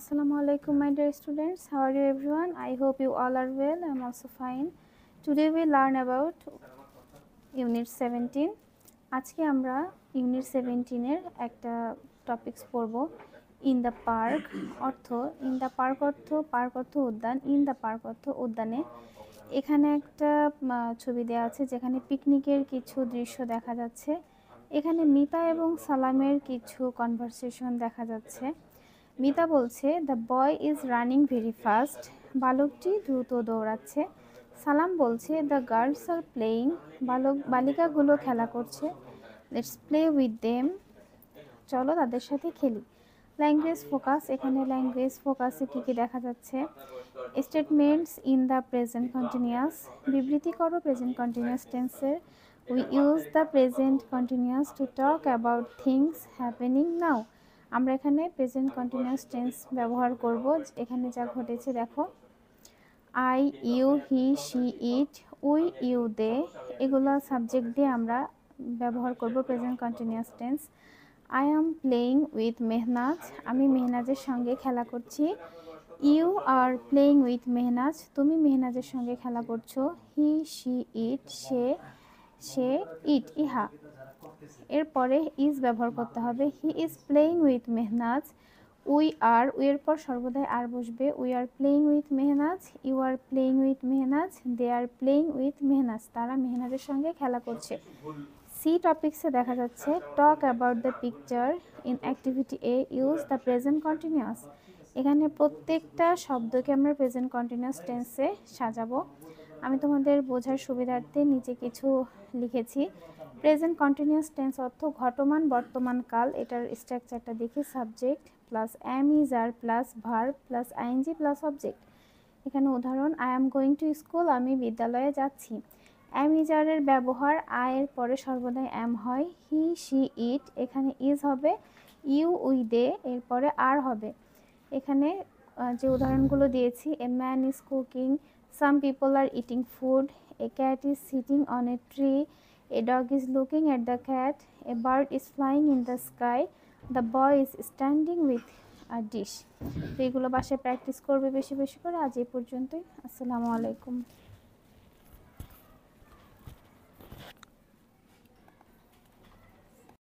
Assalamu alaikum, my dear students. How are you, everyone? I hope you all are well. I'm also fine. Today we learn about Unit 17. আজকে আমরা Unit 17 এর একটা topics পড়ব। In the park অর্থ park অর্থ উদ্যান। In the park অর্থ উদ্যানে। এখানে একটা ছবি দেওয়া আছে যেখানে পিকনিকের কিছু দৃশ্য দেখা যাচ্ছে। এখানে মিতা এবং সালামের কিছু কনভারসেশন দেখা যাচ্ছে। মিতা বলছে the boy is running very fast, বালকটি দ্রুত দৌড়াচ্ছে। সালাম বলছে দ্য গার্লস আর প্লেয়িং, বালিকাগুলো খেলা করছে। লেটস প্লে উইথ দেম, চলো তাদের সাথে খেলি। ল্যাঙ্গুয়েজ ফোকাস, এখানে ল্যাঙ্গুয়েজ ফোকাসে কী কী দেখা যাচ্ছে? Statements in the present continuous, বিবৃতি করো প্রেজেন্ট কন্টিনিউয়াস টেন্সের। We use the present continuous to talk about things happening নাও, আমরা এখানে প্রেজেন্ট কন্টিনিউয়াস টেন্স ব্যবহার করব। এখানে যা ঘটেছে দেখো, I, you, he, she, it, we, you, they, এগুলো সাবজেক্ট দিয়ে আমরা ব্যবহার করব present continuous tense. I am playing with Mehnaz, আমি মেহনাজের সঙ্গে খেলা করছি। You are playing with Mehnaz, তুমি মেহনাজের সঙ্গে খেলা করছো। হি, শি, ইট, সে, ইট, ইহা। এরপরে ইজ ব্যবহার করতে হবে। He is playing with Mehnaz. We are, উইয়ের পর সর্বদাই আর বসবে। We are playing with Mehnaz, you are playing with Mehnaz, they are playing with Mehnaz, তারা মেহনাজের সঙ্গে খেলা করছে। সি টপিক্সে দেখা যাচ্ছে talk about the picture. In activity A use the present continuous, এখানে প্রত্যেকটা শব্দকে আমরা প্রেজেন্ট কন্টিনিউয়াস টেন্সে সাজাবো। আমি তোমাদের বোঝার সুবিধার্থে নিচে কিছু লিখেছি। প্রেজেন্ট কন্টিনিউয়াস টেন্স অর্থ ঘটমান বর্তমান কাল। এটার স্ট্রাকচারটা দেখি, subject plus am, is, are plus verb plus I N G plus object. এখানে উদাহরণ, I am going to school, আমি বিদ্যালয়ে যাচ্ছি। অ্যাম ইজ আরের ব্যবহার, আয়ের পরে সর্বদাই অ্যাম হয়। হি, শি, ইট, এখানে ইজ হবে। ইউ, উই, দে, এরপরে আর হবে। এখানে যে উদাহরণগুলো দিয়েছি, a man is cooking, some people are eating food, a cat is sitting on a tree, a dog is looking at the cat, a bird is flying in the sky, the boy is standing with a dish. তো এগুলো বাসায় practice করবে বেশি বেশি করে। আজ এই পর্যন্তই। আসসালামু আলাইকুম।